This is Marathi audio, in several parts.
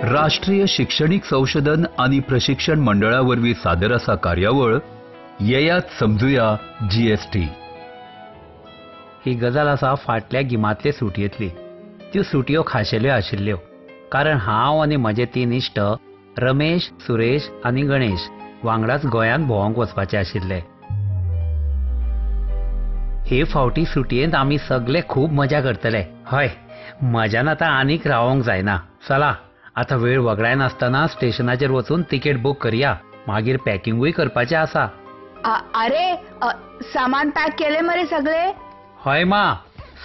राष्ट्रीय शैक्षणिक संशोधन आणि प्रशिक्षण मंडळावरवी सादर असा कार्यावळ येयात समजुया जीएसटी. ही गजाल आसा फाटल्या गिमांतले सुटयेंतली. त्यो सुटयो खाशेल्यो आशिल्ल्यो कारण हांव आनी म्हजे 3 इश्ट रमेश, सुरेश आनी गणेश वांगडाच गोंयांत भोंवंक वचपाचे आशिल्ले. हे फावटी सुटयेंत आमी सगळे खूब मजा करतले. हय, मजान आतां आनीक रावोंक जायना. चला आतां वेळ वगडाय नासतना स्टेशनाचेर वचून तिकेट बूक करया. मागीर पॅकिंगूय करपाचें आसा. अरे सामान पॅक केले मरे सगळे? हय मा,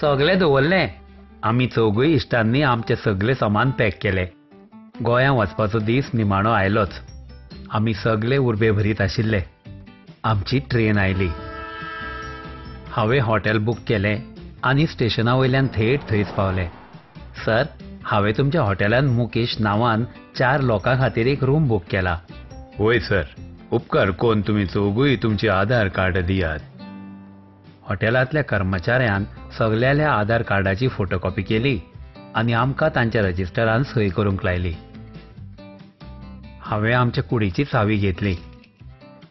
सगळें दवरलें. आमी चौगूय इश्टांनी आमचें सगळें सामान पॅक केलें. गोंयां वचपाचो दीस निमाणो आयलोच. आमी सगळे उर्बे भरीत आशिल्ले. आमची ट्रेन आयली. हांवें हॉटेल बूक केलें आनी स्टेशना वयल्यान थेट थंयच पावलें. सर, हांवें तुमच्या हॉटेलांत मुकेश नांवान 4 लोकां खातीर एक रूम बूक केला. होय सर, उपकार कोन्न तुमी चौगूय तुमचे आधार कार्ड दियात. हॉटेलांतल्या कर्मचाऱ्यान सगळ्याल्या आधार कार्डाची फोटोकॉपी केली आनी आमकां तांच्या रजिस्टरान सय करूंक लायली. हांवें आमच्या कुडीची चावी घेतली.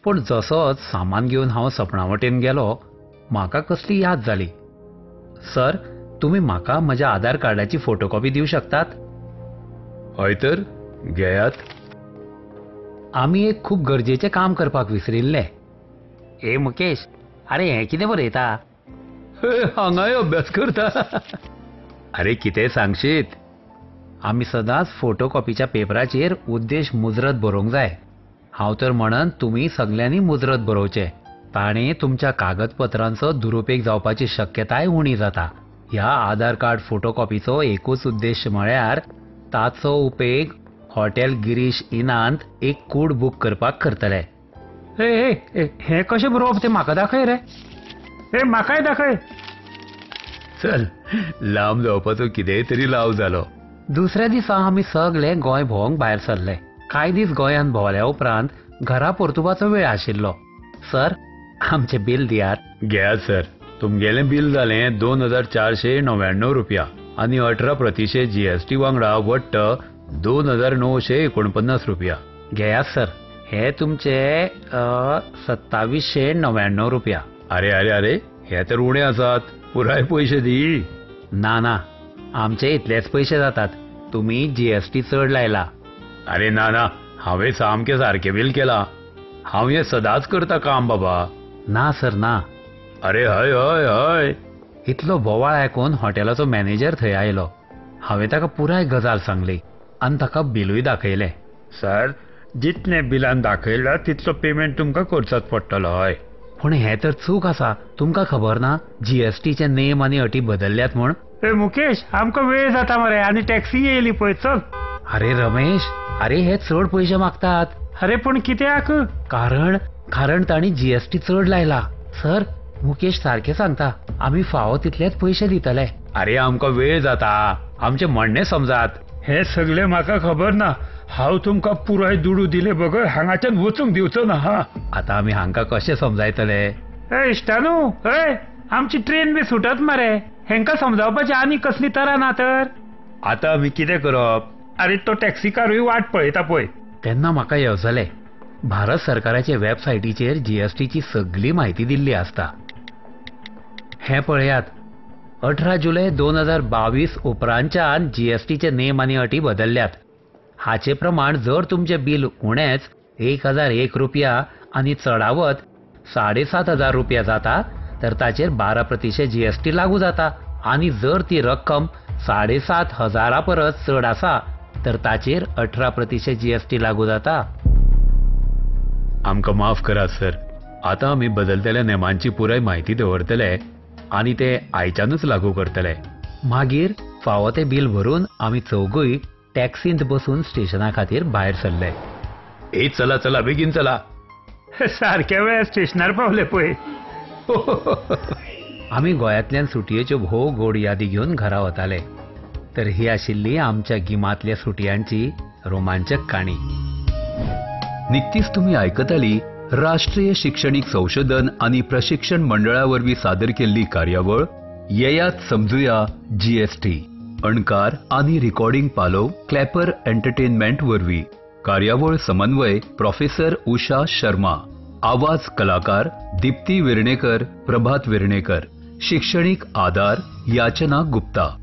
पूण जसोच सामान घेवन हांव सपना वटेन गेलो, म्हाका कसली याद जाली. सर, तुमी म्हाका म्हज्या आधार कार्डाची फोटोकॉपी दिवं शकतात? हय तर, घेयात. आमी एक खूब गरजेचें काम करपाक विसरिल्ले. ए मुकेश, अरे हें कितें बरयता? हांगाय अभ्यास करता. अरे कितें सांगशीत? आमी सदांच फोटोकॉपीच्या पेपराचेर उद्देश मुजरत बरोवंक जाय. हांव तर म्हणन तुमी सगळ्यांनी मुजरत बरोवचें. ताणें तुमच्या कागदपत्रांचो दुरुपेग जावपाची शक्यताय उणी जाता. ह्या आधार कार्ड फोटोकॉपीचो एकूच उद्देश म्हळ्यार ताचो उपेग हॉटेल गिरीश इनांत एक कूड बूक करपाक करतले. हे कशें बरोवप तें म्हाका दाखय रे. म्हाकाय दाखय. चल, लांब जावपाचो कितेंय तरी लाव जालो. दुसऱ्या दिसा आमी सगळे गोंय भोंवंक भायर सरले. कांय दीस गोंयांत भोंवल्या उपरांत घरा परतुपाचो वेळ आशिल्लो. सर, आमचें बिल दियात. घेयात सर. तुमगेलें बिल जालें 2499 रुपया आनी 18% जीएसटी वांगडा वट्ट 2949 रुपया. घेयात सर. हे तुमचे 2799 रुपया. अरे अरे अरे, हे तर उणे आसात. पुराय पयशे दी. ना, आमचे इतलेच पयशे जातात. तुमी जीएसटी चड लायला. अरे ना, हांवें सामकें सारकें बिल केलां. हांव हें सदांच करता काम बाबा. ना सर, ना. अरे हय हय हय. इतलो बोवाळ आयकून हॉटेलाचो मॅनेजर थंय आयलो. हांवें ताका पुराय गजाल सांगली आनी ताका बिलूय दाखयलें. सर, जितलें बिलान दाखयलां तितलो पेमेंट तुमकां करचोच पडटलो. हय, पूण हें तर चूक आसा. तुमकां खबर ना जीएसटीचे नेम आनी अटी बदलल्यात म्हूण? मुकेश, आमकां वेळ जाता मरे आनी टॅक्सी येयली पळय. चल. अरे रमेश, अरे हे चड पयशे मागतात. अरे पूण कित्याक? कारण तांणी जीएसटी चड लायला. सर, मुकेश सारकें सांगता. आमी फावो तितलेच पयशे दितले. अरे आमकां वेळ जाता. आमचें म्हणणें समजात. हे सगळें म्हाका खबर ना. हांव तुमकां पुराय दुडू दिले बगर. हांगाच्यान वचूंक दिवचो ना. हा, आतां आमी हांकां कशें समजायतले? इश्टानू, आमची ट्रेन बी सुटत मरे. हेंकां समजावपाची आनी कसली तरा ना तर. आतां आमी कितें करप? अरे तो टॅक्सीकारूय वाट पळयता पळय. तेन्ना म्हाका येवजलें. भारत सरकाराचे वेबसायटीचेर जीएसटीची सगळी म्हायती दिल्ली आसता. हें पळयात. 18 जुलय 2022 उपरांतच्यान जीएसटीचे नेम आनी अटी बदलल्यात. हाचे प्रमाण जर तुमचें बिल उणेंच 1001 रुपया आनी चडावत 7500 रुपया जाता तर ताचेर 12% जीएसटी लागू जाता. आनी जर ती रक्कम 7500 परस चड आसा तर ताचेर 18% जीएसटी लागू जाता. आमकां माफ करात सर. आतां आमी बदलतल्या नेमांची पुराय म्हायती दवरतले आनी ते आयच्यानूच लागू करतले. मागीर फावो तें बिल भरून आमी चौगूय टॅक्सींत बसून स्टेशना खातीर भायर सरले. चला चला, बेगीन चला. सारक्या वेळार स्टेशनार पावले पळय. आमी गोंयांतल्यान सुटयेच्यो भोव गोड यादी घेवन घरा वताले. तर ही आशिल्ली आमच्या गिमांतल्या सुटयांची रोमांचक काणी. निकतीच तुम्ही आयकताली राष्ट्रीय शैक्षणिक संशोधन आणि प्रशिक्षण मंडळावरवी सादर केल्ली कार्यावळ येयात समजुया जीएसटी. अणकार आनी रिकॉर्डिंग पालोव क्लॅपर एंटरटेनमेंट वरवीं. कार्यावळ समन्वय प्रोफेसर उषा शर्मा. आवाज कलाकार दीप्ती वेर्णेकर, प्रभात वेर्णेकर. शिक्षणीक आदार याचना गुप्ता.